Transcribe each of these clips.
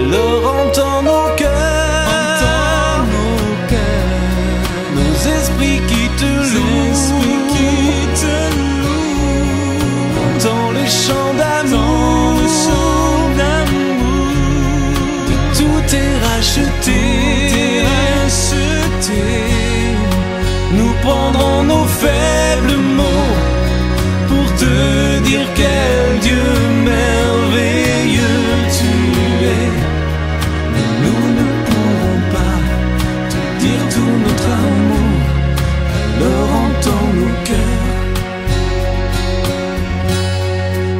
Alors entends nos cœurs, nos esprits qui te louent, entends le chant d'amour, de tout est racheté. Nous prendrons nos faibles mots pour te dire quel Dieu merveilleux tu es. Mais nous ne pourrons pas te dire tout notre amour, alors entends nos cœurs.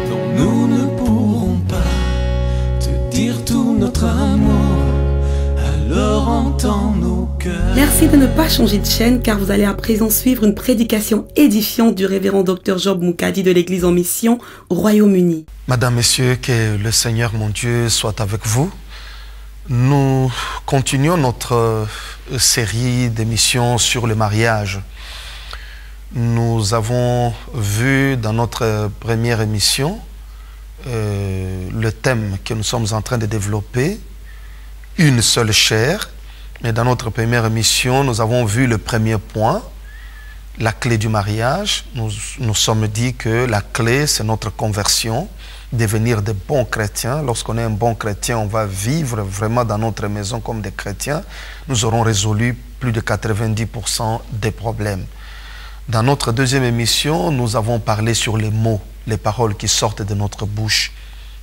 Non, nous ne pourrons pas te dire tout notre amour, alors entends nos cœurs. Merci de ne pas changer de chaîne car vous allez à présent suivre une prédication édifiante du révérend Dr Job Moukadi de l'Église en mission au Royaume-Uni. Madame, Messieurs, que le Seigneur mon Dieu soit avec vous. Nous continuons notre série d'émissions sur le mariage. Nous avons vu dans notre première émission le thème que nous sommes en train de développer, une seule chair. Mais dans notre première émission, nous avons vu le premier point, la clé du mariage. Nous sommes dit que la clé, c'est notre conversion, devenir de bons chrétiens. Lorsqu'on est un bon chrétien, on va vivre vraiment dans notre maison comme des chrétiens. Nous aurons résolu plus de 90% des problèmes. Dans notre deuxième émission, nous avons parlé sur les mots, les paroles qui sortent de notre bouche.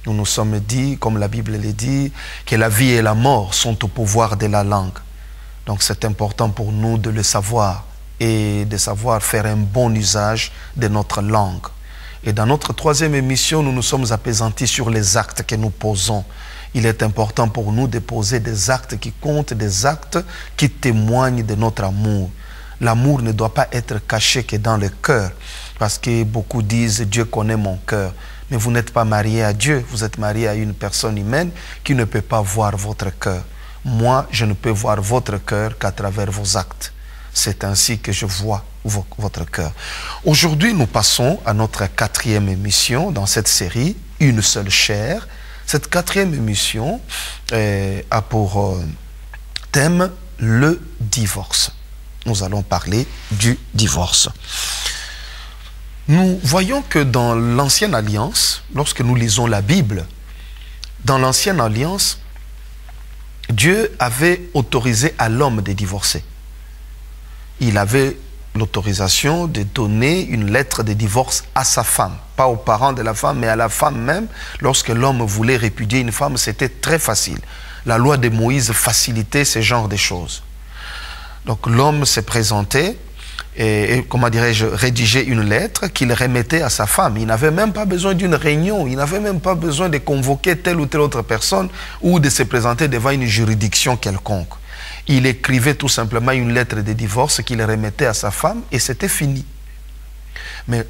Nous nous sommes dit, comme la Bible le dit, que la vie et la mort sont au pouvoir de la langue. Donc c'est important pour nous de le savoir et de savoir faire un bon usage de notre langue. Et dans notre troisième émission, nous nous sommes appesantis sur les actes que nous posons. Il est important pour nous de poser des actes qui comptent, des actes qui témoignent de notre amour. L'amour ne doit pas être caché que dans le cœur, parce que beaucoup disent « Dieu connaît mon cœur ». Mais vous n'êtes pas marié à Dieu, vous êtes marié à une personne humaine qui ne peut pas voir votre cœur. Moi, je ne peux voir votre cœur qu'à travers vos actes. C'est ainsi que je vois votre cœur. Aujourd'hui, nous passons à notre quatrième émission dans cette série, Une seule chair. Cette quatrième émission a pour thème le divorce. Nous allons parler du divorce. Nous voyons que dans l'Ancienne Alliance, lorsque nous lisons la Bible, dans l'Ancienne Alliance, Dieu avait autorisé à l'homme de divorcer. Il avait l'autorisation de donner une lettre de divorce à sa femme, pas aux parents de la femme, mais à la femme même. Lorsque l'homme voulait répudier une femme, c'était très facile. La loi de Moïse facilitait ce genre de choses. Donc l'homme s'est présenté et comment dirais-je, rédigeait une lettre qu'il remettait à sa femme. Il n'avait même pas besoin d'une réunion, il n'avait même pas besoin de convoquer telle ou telle autre personne ou de se présenter devant une juridiction quelconque. Il écrivait tout simplement une lettre de divorce qu'il remettait à sa femme et c'était fini. Mais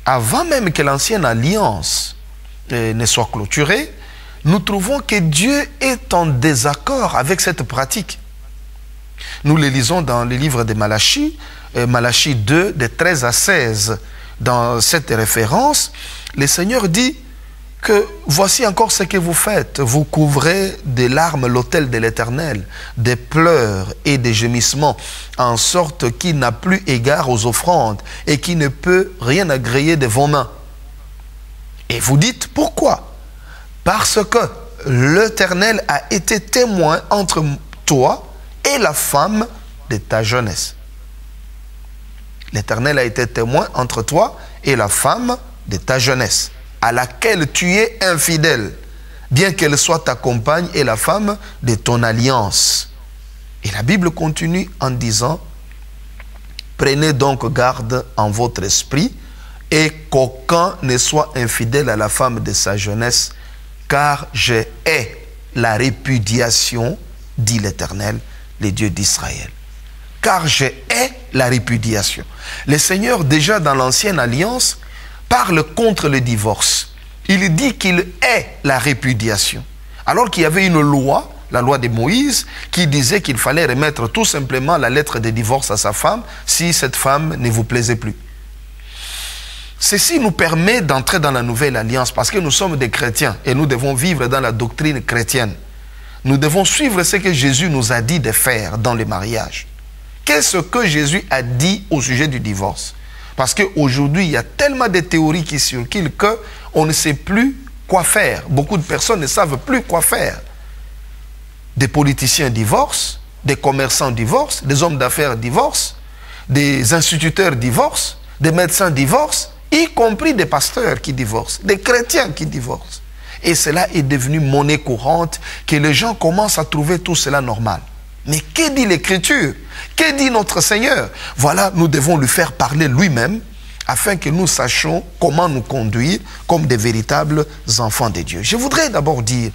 avant même que l'ancienne alliance ne soit clôturée, nous trouvons que Dieu est en désaccord avec cette pratique. Nous le lisons dans le livre de Malachie, Malachie 2, de 13 à 16. Dans cette référence, le Seigneur dit que voici encore ce que vous faites. Vous couvrez de larmes l'autel de l'Éternel, des pleurs et des gémissements, en sorte qu'il n'a plus égard aux offrandes et qu'il ne peut rien agréer de vos mains. Et vous dites pourquoi? Parce que l'Éternel a été témoin entre toi et la femme de ta jeunesse. L'Éternel a été témoin entre toi et la femme de ta jeunesse, à laquelle tu es infidèle, bien qu'elle soit ta compagne et la femme de ton alliance. Et la Bible continue en disant, prenez donc garde en votre esprit et qu'aucun ne soit infidèle à la femme de sa jeunesse, car je hais la répudiation, dit l'Éternel, le Dieu d'Israël. Car je hais la répudiation. Le Seigneur, déjà dans l'Ancienne Alliance, parle contre le divorce. Il dit qu'il hait la répudiation. Alors qu'il y avait une loi, la loi de Moïse, qui disait qu'il fallait remettre tout simplement la lettre de divorce à sa femme si cette femme ne vous plaisait plus. Ceci nous permet d'entrer dans la nouvelle alliance parce que nous sommes des chrétiens et nous devons vivre dans la doctrine chrétienne. Nous devons suivre ce que Jésus nous a dit de faire dans le mariage. Qu'est-ce que Jésus a dit au sujet du divorce? Parce qu'aujourd'hui, il y a tellement de théories qui circulent qu'on ne sait plus quoi faire. Beaucoup de personnes ne savent plus quoi faire. Des politiciens divorcent, des commerçants divorcent, des hommes d'affaires divorcent, des instituteurs divorcent, des médecins divorcent, y compris des pasteurs qui divorcent, des chrétiens qui divorcent. Et cela est devenu monnaie courante, que les gens commencent à trouver tout cela normal. Mais que dit l'Écriture? Que dit notre Seigneur? Voilà, nous devons lui faire parler lui-même, afin que nous sachions comment nous conduire comme des véritables enfants de Dieu. Je voudrais d'abord dire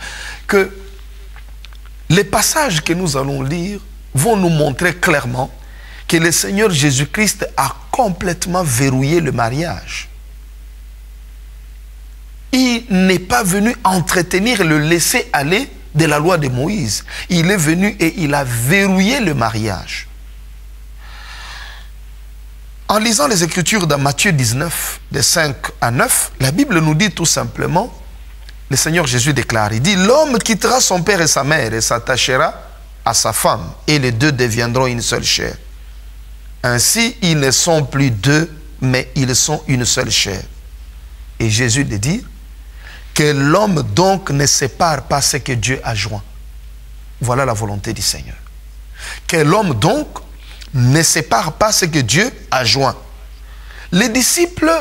que les passages que nous allons lire vont nous montrer clairement que le Seigneur Jésus-Christ a complètement verrouillé le mariage. Il n'est pas venu entretenir le laisser-aller de la loi de Moïse. Il est venu et il a verrouillé le mariage. En lisant les Écritures dans Matthieu 19, de 5 à 9, la Bible nous dit tout simplement, le Seigneur Jésus déclare, il dit, l'homme quittera son père et sa mère et s'attachera à sa femme, et les deux deviendront une seule chair. Ainsi, ils ne sont plus deux, mais ils sont une seule chair. Et Jésus lui dit, que l'homme donc ne sépare pas ce que Dieu a joint. Voilà la volonté du Seigneur. Que l'homme donc ne sépare pas ce que Dieu a joint. Les disciples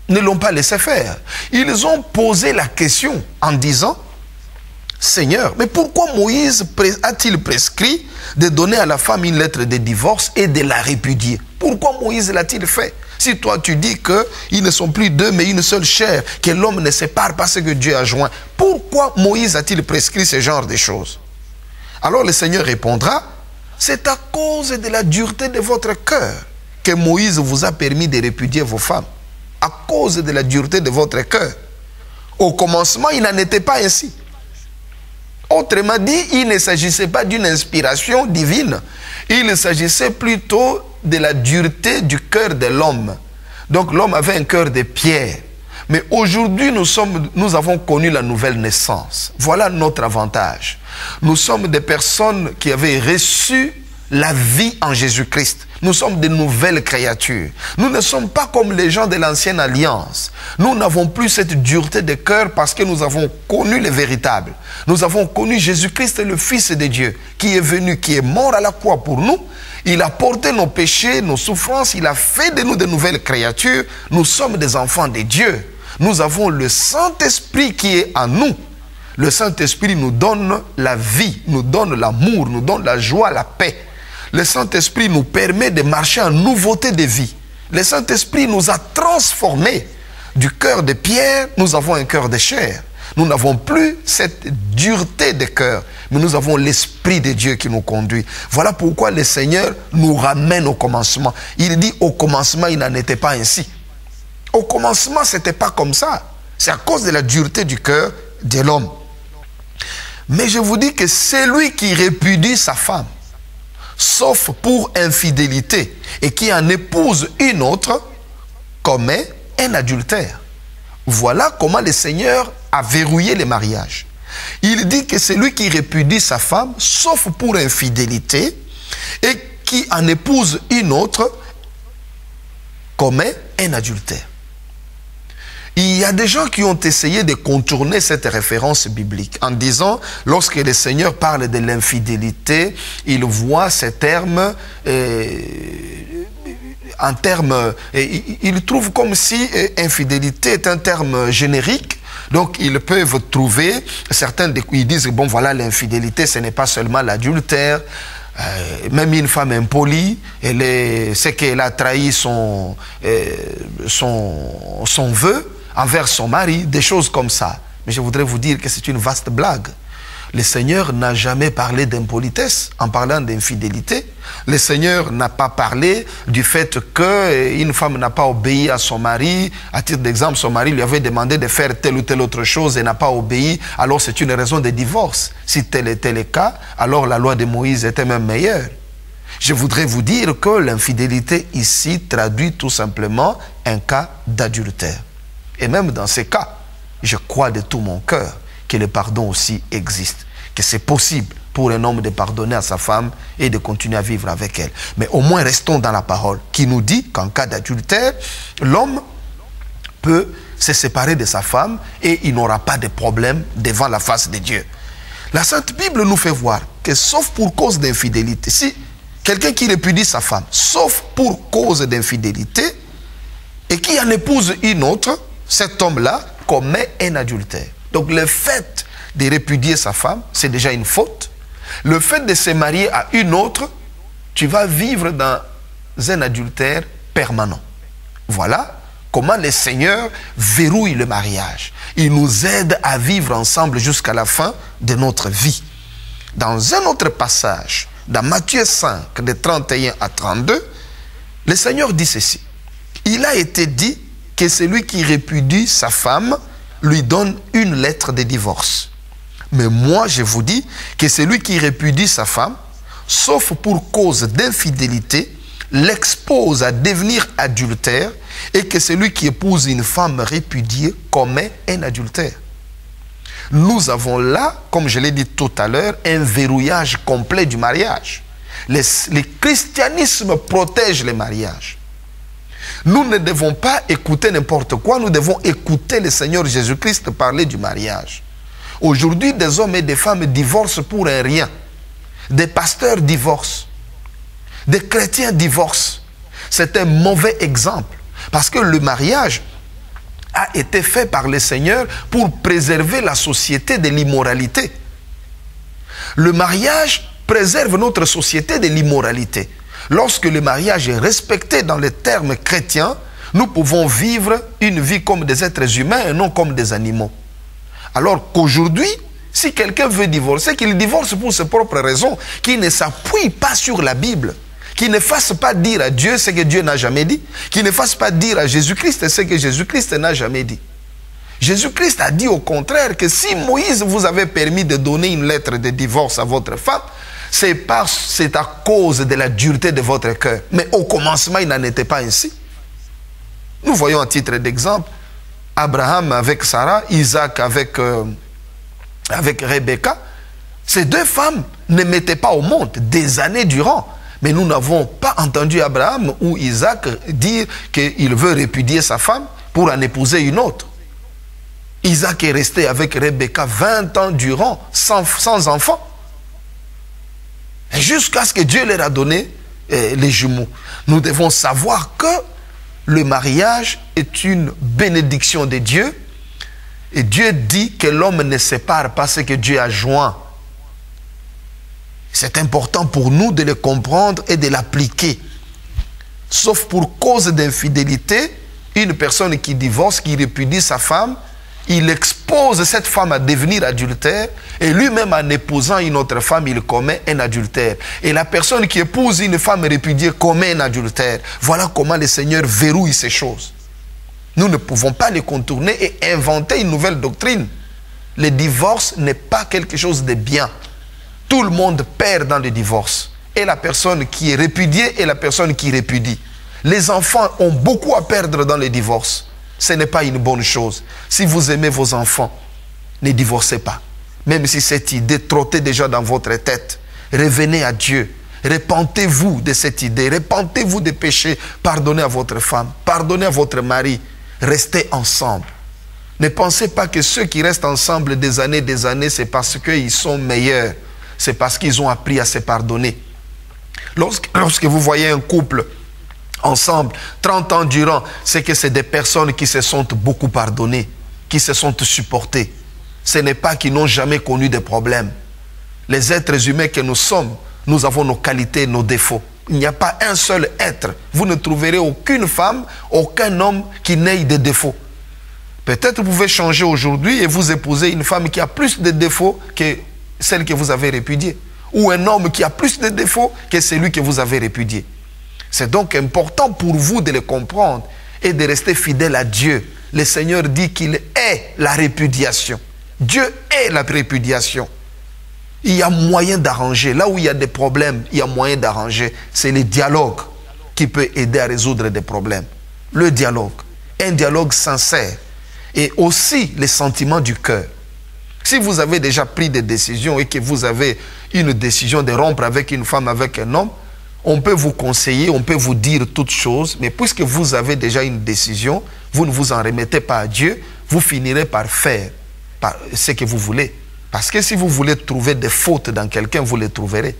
ne l'ont pas laissé faire. Ils ont posé la question en disant, Seigneur, mais pourquoi Moïse a-t-il prescrit de donner à la femme une lettre de divorce et de la répudier? Pourquoi Moïse l'a-t-il fait? Si toi tu dis qu'ils ne sont plus deux mais une seule chair, que l'homme ne sépare pas ce que Dieu a joint, pourquoi Moïse a-t-il prescrit ce genre de choses? Alors le Seigneur répondra, c'est à cause de la dureté de votre cœur que Moïse vous a permis de répudier vos femmes. À cause de la dureté de votre cœur. Au commencement, il n'en était pas ainsi. Autrement dit, il ne s'agissait pas d'une inspiration divine. Il s'agissait plutôt de la dureté du cœur de l'homme. Donc l'homme avait un cœur de pierre. Mais aujourd'hui, nous avons connu la nouvelle naissance. Voilà notre avantage. Nous sommes des personnes qui avaient reçu la vie en Jésus-Christ. Nous sommes de nouvelles créatures. Nous ne sommes pas comme les gens de l'ancienne alliance. Nous n'avons plus cette dureté de cœur parce que nous avons connu le véritable. Nous avons connu Jésus-Christ, le Fils de Dieu, qui est venu, qui est mort à la croix pour nous. Il a porté nos péchés, nos souffrances. Il a fait de nous de nouvelles créatures. Nous sommes des enfants de Dieu. Nous avons le Saint-Esprit qui est en nous. Le Saint-Esprit nous donne la vie, nous donne l'amour, nous donne la joie, la paix. Le Saint-Esprit nous permet de marcher en nouveauté de vie. Le Saint-Esprit nous a transformés. Du cœur de pierre, nous avons un cœur de chair. Nous n'avons plus cette dureté de cœur, mais nous avons l'Esprit de Dieu qui nous conduit. Voilà pourquoi le Seigneur nous ramène au commencement. Il dit au commencement, il n'en était pas ainsi. Au commencement, ce n'était pas comme ça. C'est à cause de la dureté du cœur de l'homme. Mais je vous dis que celui qui répudie sa femme, sauf pour infidélité, et qui en épouse une autre, commet un adultère. Voilà comment le Seigneur a verrouillé le mariage. Il dit que celui qui répudie sa femme, sauf pour infidélité, et qui en épouse une autre, commet un adultère. Il y a des gens qui ont essayé de contourner cette référence biblique en disant, lorsque le Seigneur parle de l'infidélité, il voit ces termes en termes, il trouve comme si infidélité est un terme générique. Donc ils peuvent trouver, certains ils disent, bon voilà, l'infidélité ce n'est pas seulement l'adultère. Même une femme impolie, c'est qu'elle a trahi son vœu envers son mari, des choses comme ça. Mais je voudrais vous dire que c'est une vaste blague. Le Seigneur n'a jamais parlé d'impolitesse en parlant d'infidélité. Le Seigneur n'a pas parlé du fait qu'une femme n'a pas obéi à son mari. À titre d'exemple, son mari lui avait demandé de faire telle ou telle autre chose et n'a pas obéi. Alors c'est une raison de divorce. Si tel était le cas, alors la loi de Moïse était même meilleure. Je voudrais vous dire que l'infidélité ici traduit tout simplement un cas d'adultère. Et même dans ces cas, je crois de tout mon cœur que le pardon aussi existe. que c'est possible pour un homme de pardonner à sa femme et de continuer à vivre avec elle. Mais au moins restons dans la parole qui nous dit qu'en cas d'adultère, l'homme peut se séparer de sa femme et il n'aura pas de problème devant la face de Dieu. La Sainte Bible nous fait voir que sauf pour cause d'infidélité, si quelqu'un qui répudie sa femme, sauf pour cause d'infidélité, et qui en épouse une autre, cet homme-là commet un adultère. Donc le fait de répudier sa femme, c'est déjà une faute. Le fait de se marier à une autre, tu vas vivre dans un adultère permanent. Voilà comment le Seigneur verrouille le mariage. Il nous aide à vivre ensemble jusqu'à la fin de notre vie. Dans un autre passage, dans Matthieu 5, de 31 à 32, le Seigneur dit ceci. Il a été dit que celui qui répudie sa femme lui donne une lettre de divorce. Mais moi, je vous dis que celui qui répudie sa femme, sauf pour cause d'infidélité, l'expose à devenir adultère et que celui qui épouse une femme répudiée commet un adultère. Nous avons là, comme je l'ai dit tout à l'heure, un verrouillage complet du mariage. Le christianisme protège le mariage. Nous ne devons pas écouter n'importe quoi, nous devons écouter le Seigneur Jésus-Christ parler du mariage. Aujourd'hui, des hommes et des femmes divorcent pour un rien. Des pasteurs divorcent. Des chrétiens divorcent. C'est un mauvais exemple. Parce que le mariage a été fait par le Seigneur pour préserver la société de l'immoralité. Le mariage préserve notre société de l'immoralité. Lorsque le mariage est respecté dans les termes chrétiens, nous pouvons vivre une vie comme des êtres humains et non comme des animaux. Alors qu'aujourd'hui, si quelqu'un veut divorcer, qu'il divorce pour ses propres raisons, qu'il ne s'appuie pas sur la Bible, qu'il ne fasse pas dire à Dieu ce que Dieu n'a jamais dit, qu'il ne fasse pas dire à Jésus-Christ ce que Jésus-Christ n'a jamais dit. Jésus-Christ a dit au contraire que si Moïse vous avait permis de donner une lettre de divorce à votre femme, c'est à cause de la dureté de votre cœur. Mais au commencement, il n'en était pas ainsi. Nous voyons à titre d'exemple, Abraham avec Sarah, Isaac avec Rebecca. Ces deux femmes ne mettaient pas au monde des années durant. Mais nous n'avons pas entendu Abraham ou Isaac dire qu'il veut répudier sa femme pour en épouser une autre. Isaac est resté avec Rebecca 20 ans durant, sans enfant. Jusqu'à ce que Dieu leur a donné les jumeaux. Nous devons savoir que le mariage est une bénédiction de Dieu. Et Dieu dit que l'homme ne sépare pas ce que Dieu a joint. C'est important pour nous de le comprendre et de l'appliquer. Sauf pour cause d'infidélité, une personne qui divorce, qui répudie sa femme, il expose cette femme à devenir adultère et lui-même en épousant une autre femme, il commet un adultère. Et la personne qui épouse une femme répudiée commet un adultère. Voilà comment le Seigneur verrouille ces choses. Nous ne pouvons pas les contourner et inventer une nouvelle doctrine. Le divorce n'est pas quelque chose de bien. Tout le monde perd dans le divorce. Et la personne qui est répudiée et la personne qui répudie. Les enfants ont beaucoup à perdre dans le divorce. Ce n'est pas une bonne chose. Si vous aimez vos enfants, ne divorcez pas. Même si cette idée trottait déjà dans votre tête, revenez à Dieu. Repentez-vous de cette idée. Repentez-vous des péchés. Pardonnez à votre femme. Pardonnez à votre mari. Restez ensemble. Ne pensez pas que ceux qui restent ensemble des années, c'est parce qu'ils sont meilleurs. C'est parce qu'ils ont appris à se pardonner. Lorsque vous voyez un couple ensemble, 30 ans durant, c'est que c'est des personnes qui se sont beaucoup pardonnées, qui se sont supportées. Ce n'est pas qu'ils n'ont jamais connu de problèmes. Les êtres humains que nous sommes, nous avons nos qualités, nos défauts. Il n'y a pas un seul être. Vous ne trouverez aucune femme, aucun homme qui n'ait de défauts. Peut-être vous pouvez changer aujourd'hui et vous épouser une femme qui a plus de défauts que celle que vous avez répudiée. Ou un homme qui a plus de défauts que celui que vous avez répudié. C'est donc important pour vous de le comprendre et de rester fidèle à Dieu. Le Seigneur dit qu'il est la répudiation. Dieu est la répudiation. Il y a moyen d'arranger. Là où il y a des problèmes, il y a moyen d'arranger. C'est le dialogue qui peut aider à résoudre des problèmes. Le dialogue. Un dialogue sincère. Et aussi les sentiments du cœur. Si vous avez déjà pris des décisions et que vous avez une décision de rompre avec une femme, avec un homme, on peut vous conseiller, on peut vous dire toutes choses, mais puisque vous avez déjà une décision, vous ne vous en remettez pas à Dieu, vous finirez par faire ce que vous voulez. Parce que si vous voulez trouver des fautes dans quelqu'un, vous les trouverez.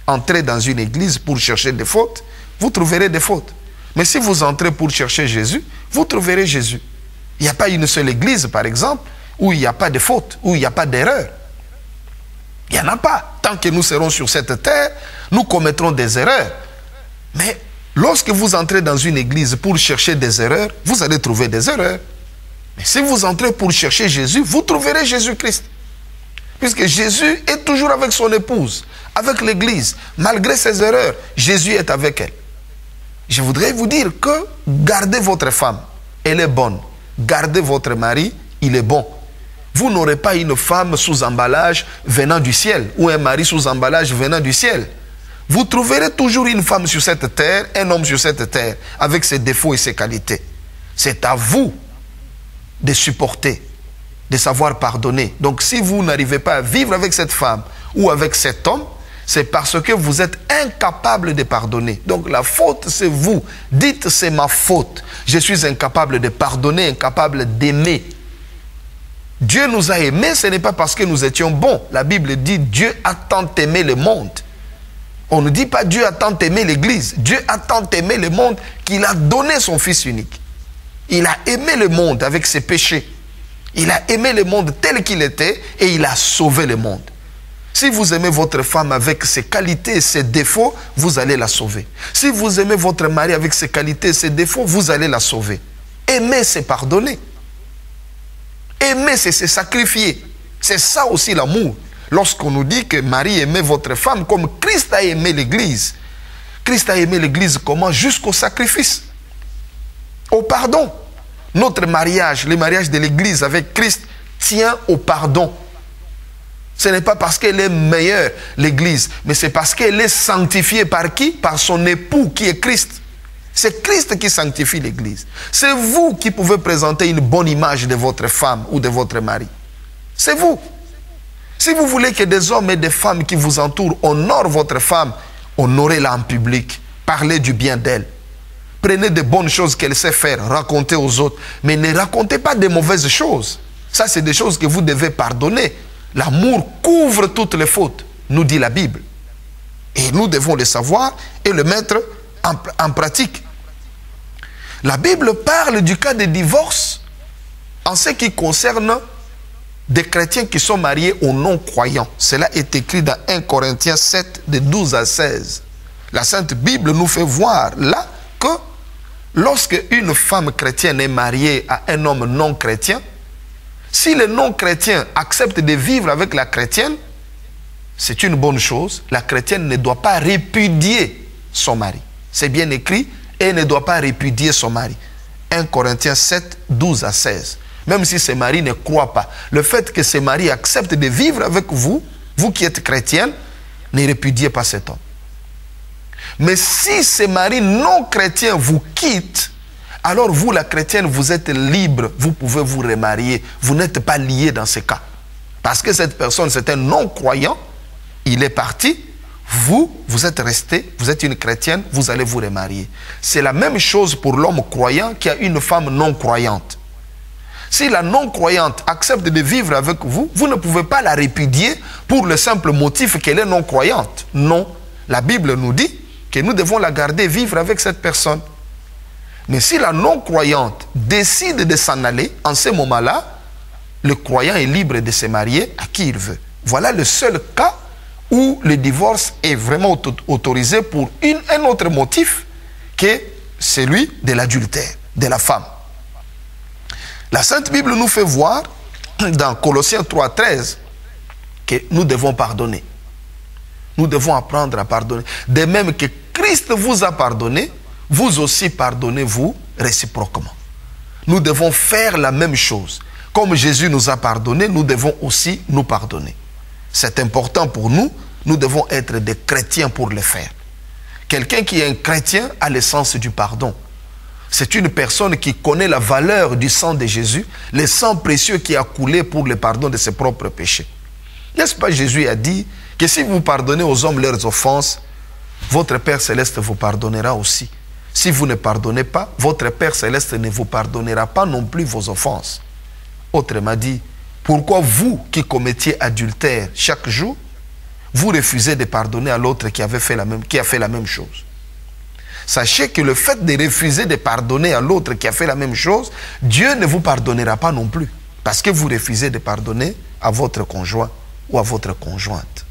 Entrez dans une église pour chercher des fautes, vous trouverez des fautes. Mais si vous entrez pour chercher Jésus, vous trouverez Jésus. Il n'y a pas une seule église, par exemple, où il n'y a pas de fautes, où il n'y a pas d'erreur. Il n'y en a pas. Tant que nous serons sur cette terre, nous commettrons des erreurs. Mais lorsque vous entrez dans une église pour chercher des erreurs, vous allez trouver des erreurs. Mais si vous entrez pour chercher Jésus, vous trouverez Jésus-Christ. Puisque Jésus est toujours avec son épouse, avec l'église. Malgré ses erreurs, Jésus est avec elle. Je voudrais vous dire que gardez votre femme, elle est bonne. Gardez votre mari, il est bon. Vous n'aurez pas une femme sous emballage venant du ciel ou un mari sous emballage venant du ciel. Vous trouverez toujours une femme sur cette terre, un homme sur cette terre, avec ses défauts et ses qualités. C'est à vous de supporter, de savoir pardonner. Donc si vous n'arrivez pas à vivre avec cette femme ou avec cet homme, c'est parce que vous êtes incapable de pardonner. Donc la faute, c'est vous. Dites, c'est ma faute. Je suis incapable de pardonner, incapable d'aimer. Dieu nous a aimés, ce n'est pas parce que nous étions bons. La Bible dit, Dieu a tant aimé le monde. On ne dit pas Dieu a tant aimé l'Église. Dieu a tant aimé le monde qu'il a donné son Fils unique. Il a aimé le monde avec ses péchés. Il a aimé le monde tel qu'il était et il a sauvé le monde. Si vous aimez votre femme avec ses qualités et ses défauts, vous allez la sauver. Si vous aimez votre mari avec ses qualités et ses défauts, vous allez la sauver. Aimer, c'est pardonner. Aimer, c'est se sacrifier. C'est ça aussi l'amour. Lorsqu'on nous dit que Marie aimait votre femme comme Christ a aimé l'Église. Christ a aimé l'Église comment? Jusqu'au sacrifice. Au pardon. Notre mariage, le mariage de l'Église avec Christ, tient au pardon. Ce n'est pas parce qu'elle est meilleure, l'Église, mais c'est parce qu'elle est sanctifiée par qui? Par son époux qui est Christ. C'est Christ qui sanctifie l'Église. C'est vous qui pouvez présenter une bonne image de votre femme ou de votre mari. C'est vous. Si vous voulez que des hommes et des femmes qui vous entourent honorent votre femme, honorez-la en public. Parlez du bien d'elle. Prenez de bonnes choses qu'elle sait faire, racontez aux autres. Mais ne racontez pas de mauvaises choses. Ça, c'est des choses que vous devez pardonner. L'amour couvre toutes les fautes, nous dit la Bible. Et nous devons le savoir et le mettre en pratique. La Bible parle du cas de divorce en ce qui concerne des chrétiens qui sont mariés aux non-croyants. Cela est écrit dans 1 Corinthiens 7, de 12 à 16. La Sainte Bible nous fait voir là que lorsque une femme chrétienne est mariée à un homme non chrétien, si le non-chrétien accepte de vivre avec la chrétienne, c'est une bonne chose. La chrétienne ne doit pas répudier son mari. C'est bien écrit, et ne doit pas répudier son mari. 1 Corinthiens 7, 12 à 16. Même si ce mari ne croit pas, le fait que ce mari accepte de vivre avec vous, vous qui êtes chrétienne, ne répudiez pas cet homme. Mais si ce mari non chrétien vous quitte, alors vous, la chrétienne, vous êtes libre, vous pouvez vous remarier. Vous n'êtes pas lié dans ce cas. Parce que cette personne, c'est un non-croyant, il est parti, vous êtes resté, vous êtes une chrétienne, vous allez vous remarier. C'est la même chose pour l'homme croyant qui a une femme non-croyante. Si la non-croyante accepte de vivre avec vous, vous ne pouvez pas la répudier pour le simple motif qu'elle est non-croyante. Non, la Bible nous dit que nous devons la garder vivre avec cette personne. Mais si la non-croyante décide de s'en aller, en ce moment-là, le croyant est libre de se marier à qui il veut. Voilà le seul cas où le divorce est vraiment autorisé pour un autre motif que celui de l'adultère, de la femme. La Sainte Bible nous fait voir dans Colossiens 3, 13 que nous devons pardonner. Nous devons apprendre à pardonner. De même que Christ vous a pardonné, vous aussi pardonnez-vous réciproquement. Nous devons faire la même chose. Comme Jésus nous a pardonné, nous devons aussi nous pardonner. C'est important pour nous. Nous devons être des chrétiens pour le faire. Quelqu'un qui est un chrétien a le sens du pardon. C'est une personne qui connaît la valeur du sang de Jésus, le sang précieux qui a coulé pour le pardon de ses propres péchés. N'est-ce pas, Jésus a dit que si vous pardonnez aux hommes leurs offenses, votre Père Céleste vous pardonnera aussi. Si vous ne pardonnez pas, votre Père Céleste ne vous pardonnera pas non plus vos offenses. Autrement dit, pourquoi vous qui commettiez adultère chaque jour, vous refusez de pardonner à l'autre qui a fait la même chose? Sachez que le fait de refuser de pardonner à l'autre qui a fait la même chose, Dieu ne vous pardonnera pas non plus. Parce que vous refusez de pardonner à votre conjoint ou à votre conjointe.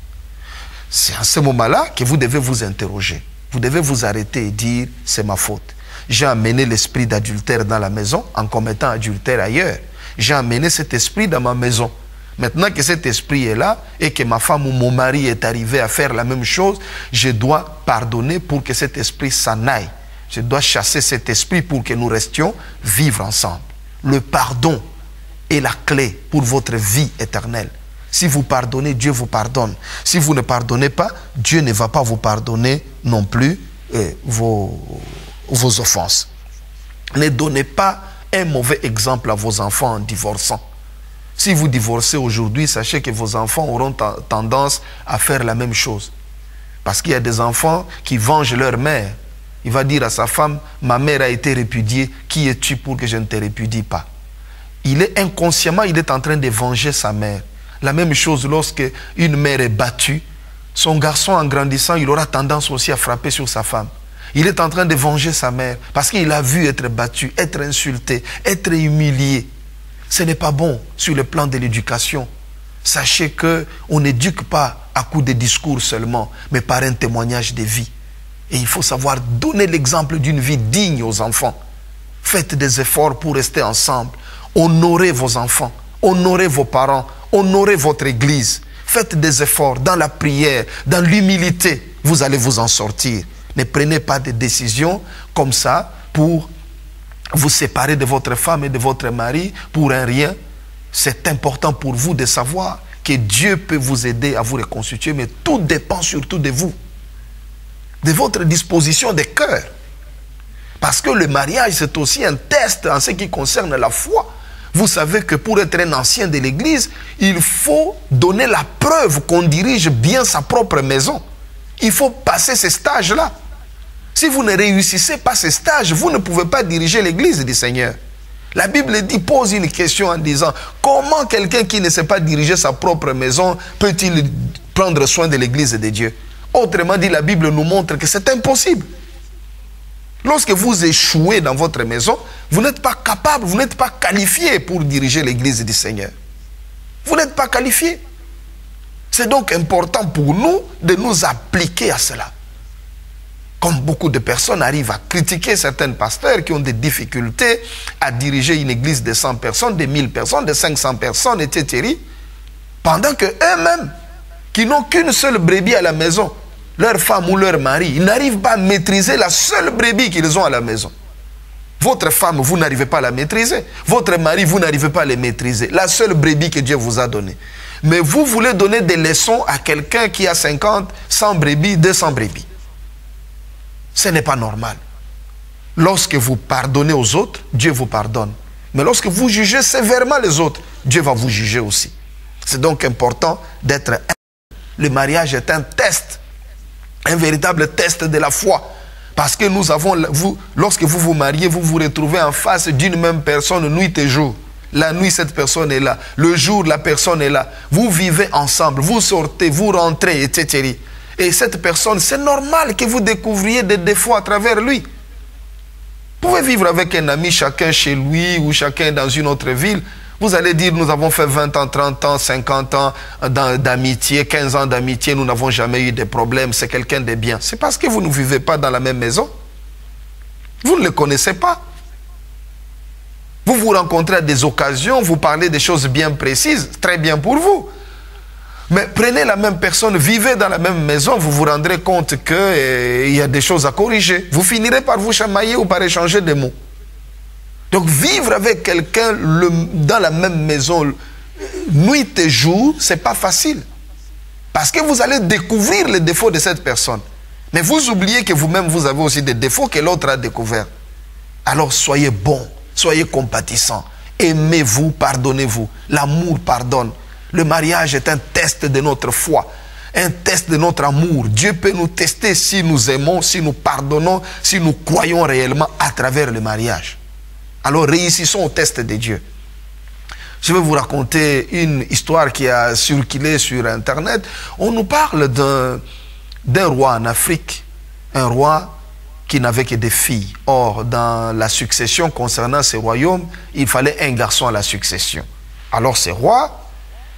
C'est à ce moment-là que vous devez vous interroger. Vous devez vous arrêter et dire, c'est ma faute. J'ai amené l'esprit d'adultère dans la maison en commettant adultère ailleurs. J'ai amené cet esprit dans ma maison. Maintenant que cet esprit est là et que ma femme ou mon mari est arrivé à faire la même chose, je dois pardonner pour que cet esprit s'en aille. Je dois chasser cet esprit pour que nous restions vivre ensemble. Le pardon est la clé pour votre vie éternelle. Si vous pardonnez, Dieu vous pardonne. Si vous ne pardonnez pas, Dieu ne va pas vous pardonner non plus vos offenses. Ne donnez pas un mauvais exemple à vos enfants en divorçant. Si vous divorcez aujourd'hui, sachez que vos enfants auront tendance à faire la même chose. Parce qu'il y a des enfants qui vengent leur mère. Il va dire à sa femme, ma mère a été répudiée, qui es-tu pour que je ne te répudie pas? Il est inconsciemment, il est en train de venger sa mère. La même chose lorsque une mère est battue, son garçon en grandissant, il aura tendance aussi à frapper sur sa femme. Il est en train de venger sa mère parce qu'il a vu être battu, être insulté, être humilié. Ce n'est pas bon sur le plan de l'éducation. Sachez qu'on n'éduque pas à coup de discours seulement, mais par un témoignage de vie. Et il faut savoir donner l'exemple d'une vie digne aux enfants. Faites des efforts pour rester ensemble. Honorez vos enfants, honorez vos parents, honorez votre église. Faites des efforts dans la prière, dans l'humilité. Vous allez vous en sortir. Ne prenez pas de décisions comme ça pour vous séparer de votre femme et de votre mari pour un rien. C'est important pour vous de savoir que Dieu peut vous aider à vous reconstituer, mais tout dépend surtout de vous, de votre disposition de cœur. Parce que le mariage, c'est aussi un test en ce qui concerne la foi. Vous savez que pour être un ancien de l'église, il faut donner la preuve qu'on dirige bien sa propre maison. Il faut passer ces stages-là. Si vous ne réussissez pas ces stages, vous ne pouvez pas diriger l'église du Seigneur. La Bible dit, pose une question en disant, comment quelqu'un qui ne sait pas diriger sa propre maison peut-il prendre soin de l'église de Dieu? Autrement dit, la Bible nous montre que c'est impossible. Lorsque vous échouez dans votre maison, vous n'êtes pas capable, vous n'êtes pas qualifié pour diriger l'église du Seigneur. Vous n'êtes pas qualifié. C'est donc important pour nous de nous appliquer à cela. Comme beaucoup de personnes arrivent à critiquer certains pasteurs qui ont des difficultés à diriger une église de 100 personnes, de 1000 personnes, de 500 personnes, etc. Pendant que eux-mêmes, qui n'ont qu'une seule brebis à la maison, leur femme ou leur mari, ils n'arrivent pas à maîtriser la seule brebis qu'ils ont à la maison. Votre femme, vous n'arrivez pas à la maîtriser. Votre mari, vous n'arrivez pas à la maîtriser. La seule brebis que Dieu vous a donnée. Mais vous voulez donner des leçons à quelqu'un qui a 50, 100 brebis, 200 brebis. Ce n'est pas normal. Lorsque vous pardonnez aux autres, Dieu vous pardonne. Mais lorsque vous jugez sévèrement les autres, Dieu va vous juger aussi. C'est donc important d'être... Le mariage est un test. Un véritable test de la foi. Parce que nous avons... lorsque vous vous mariez, vous vous retrouvez en face d'une même personne nuit et jour. La nuit, cette personne est là. Le jour, la personne est là. Vous vivez ensemble. Vous sortez, vous rentrez, etc. Et cette personne, c'est normal que vous découvriez des défauts à travers lui. Vous pouvez vivre avec un ami, chacun chez lui ou chacun dans une autre ville. Vous allez dire, nous avons fait 20 ans, 30 ans, 50 ans d'amitié, 15 ans d'amitié, nous n'avons jamais eu de problème, c'est quelqu'un de bien. C'est parce que vous ne vivez pas dans la même maison. Vous ne le connaissez pas. Vous vous rencontrez à des occasions, vous parlez des choses bien précises, très bien pour vous. Mais prenez la même personne, vivez dans la même maison, vous vous rendrez compte qu'il y a des choses à corriger. Vous finirez par vous chamailler ou par échanger des mots. Donc vivre avec quelqu'un dans la même maison, nuit et jour, ce n'est pas facile. Parce que vous allez découvrir les défauts de cette personne. Mais vous oubliez que vous-même, vous avez aussi des défauts que l'autre a découverts. Alors soyez bons, soyez compatissants. Aimez-vous, pardonnez-vous. L'amour pardonne. Le mariage est un test de notre foi, un test de notre amour. Dieu peut nous tester si nous aimons, si nous pardonnons, si nous croyons réellement à travers le mariage. Alors réussissons au test de Dieu. Je vais vous raconter une histoire qui a circulé sur Internet. On nous parle d'un roi en Afrique, un roi qui n'avait que des filles. Or, dans la succession concernant ce royaume, il fallait un garçon à la succession. Alors ce roi,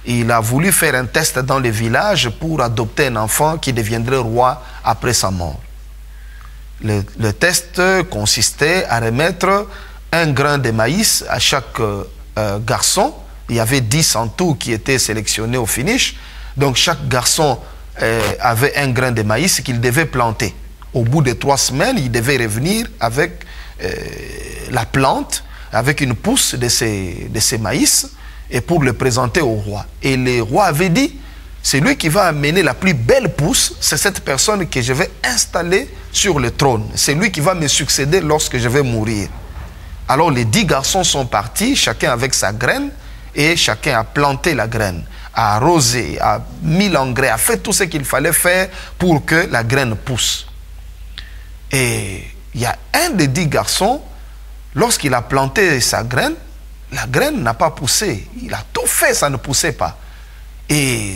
il a voulu faire un test dans le village pour adopter un enfant qui deviendrait roi après sa mort. Le test consistait à remettre un grain de maïs à chaque garçon. Il y avait 10 en tout qui étaient sélectionnés au finish. Donc chaque garçon avait un grain de maïs qu'il devait planter. Au bout de 3 semaines, il devait revenir avec la plante, avec une pousse de ces maïs, et pour le présenter au roi. Et le roi avait dit, celui qui va amener la plus belle pousse, c'est cette personne que je vais installer sur le trône. C'est lui qui va me succéder lorsque je vais mourir. Alors les 10 garçons sont partis, chacun avec sa graine, et chacun a planté la graine, a arrosé, a mis l'engrais, a fait tout ce qu'il fallait faire pour que la graine pousse. Et il y a un des 10 garçons, lorsqu'il a planté sa graine, la graine n'a pas poussé. Il a tout fait, ça ne poussait pas. Et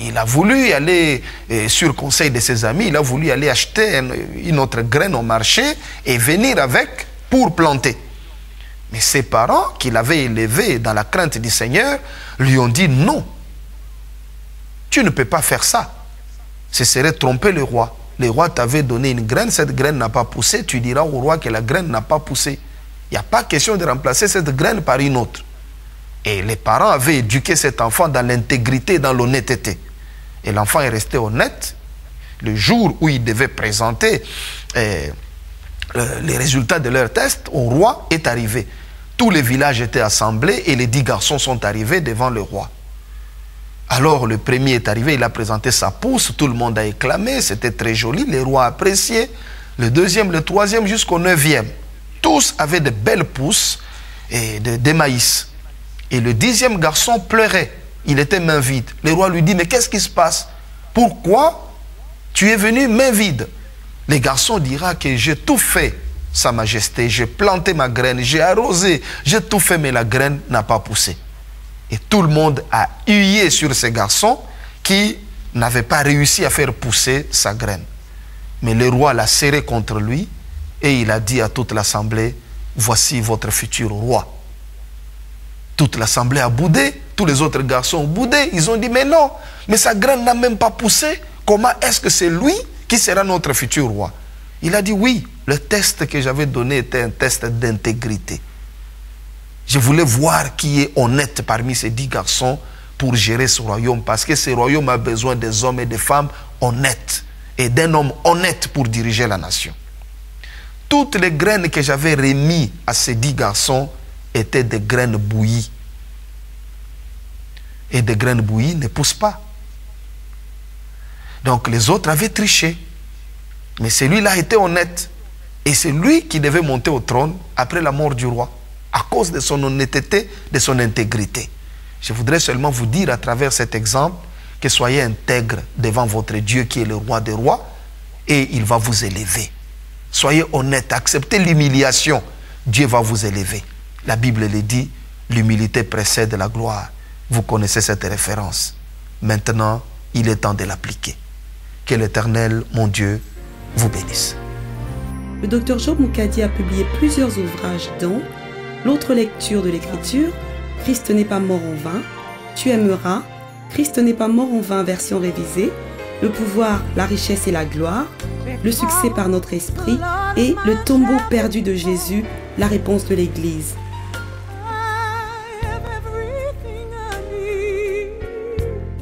il a voulu aller, sur conseil de ses amis, il a voulu aller acheter une autre graine au marché et venir avec pour planter. Mais ses parents, qu'il avait élevés dans la crainte du Seigneur, lui ont dit non. Tu ne peux pas faire ça. Ce serait tromper le roi. Le roi t'avait donné une graine, cette graine n'a pas poussé, tu diras au roi que la graine n'a pas poussé. Il n'y a pas question de remplacer cette graine par une autre. Et les parents avaient éduqué cet enfant dans l'intégrité, dans l'honnêteté. Et l'enfant est resté honnête. Le jour où il devait présenter les résultats de leur test, au roi est arrivé. Tous les villages étaient assemblés et les 10 garçons sont arrivés devant le roi. Alors le premier est arrivé, il a présenté sa pousse, tout le monde a acclamé, c'était très joli, le roi a apprécié. Le deuxième, le troisième, jusqu'au 9e. Tous avaient de belles pousses et de maïs. Et le 10e garçon pleurait, il était main vide. Le roi lui dit, mais qu'est-ce qui se passe? Pourquoi tu es venu main vide? Le garçon dira que j'ai tout fait, Sa Majesté, j'ai planté ma graine, j'ai arrosé, j'ai tout fait, mais la graine n'a pas poussé. Et tout le monde a hué sur ce garçon qui n'avait pas réussi à faire pousser sa graine. Mais le roi l'a serré contre lui et il a dit à toute l'assemblée, voici votre futur roi. Toute l'assemblée a boudé, tous les autres garçons ont boudé, ils ont dit, mais non, mais sa graine n'a même pas poussé, comment est-ce que c'est lui qui sera notre futur roi? Il a dit, oui, le test que j'avais donné était un test d'intégrité. Je voulais voir qui est honnête parmi ces 10 garçons pour gérer ce royaume, parce que ce royaume a besoin des hommes et des femmes honnêtes, et d'un homme honnête pour diriger la nation. Toutes les graines que j'avais remises à ces 10 garçons étaient des graines bouillies. Et des graines bouillies ne poussent pas. Donc les autres avaient triché. Mais celui-là était honnête. Et c'est lui qui devait monter au trône après la mort du roi, à cause de son honnêteté, de son intégrité. Je voudrais seulement vous dire à travers cet exemple que soyez intègres devant votre Dieu qui est le roi des rois et il va vous élever. Soyez honnêtes, acceptez l'humiliation, Dieu va vous élever. La Bible le dit, l'humilité précède la gloire. Vous connaissez cette référence. Maintenant, il est temps de l'appliquer. Que l'Éternel, mon Dieu, vous bénisse. Le docteur Job Moukadi a publié plusieurs ouvrages dont L'autre lecture de l'Écriture, Christ n'est pas mort en vain, Tu aimeras, Christ n'est pas mort en vain version révisée, Le pouvoir, la richesse et la gloire, Le succès par notre esprit et Le tombeau perdu de Jésus, la réponse de l'Église.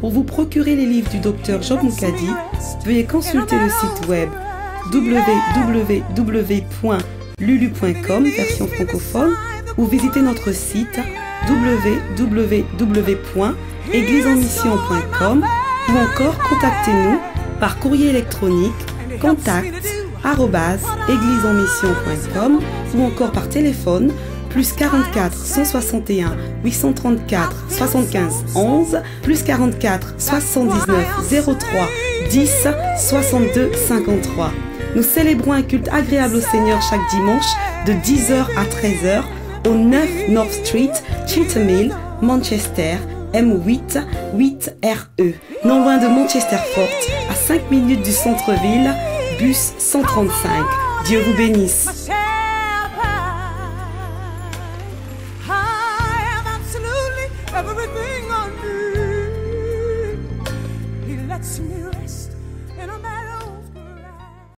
Pour vous procurer les livres du docteur Job Moukadi, veuillez consulter le site web www.lulu.com version francophone ou visiter notre site www.egliseenmission.com ou encore contactez-nous par courrier électronique contact@ @églisesenmission.com ou encore par téléphone plus 44 161 834 75 11 plus 44 79 03 10 62 53. Nous célébrons un culte agréable au Seigneur chaque dimanche de 10h à 13h au 9 North Street, Cheetham Hill, Manchester, M8 8RE, non loin de Manchester Fort, à 5 minutes du centre-ville, bus 135. Dieu vous bénisse. Everything I need, He lets me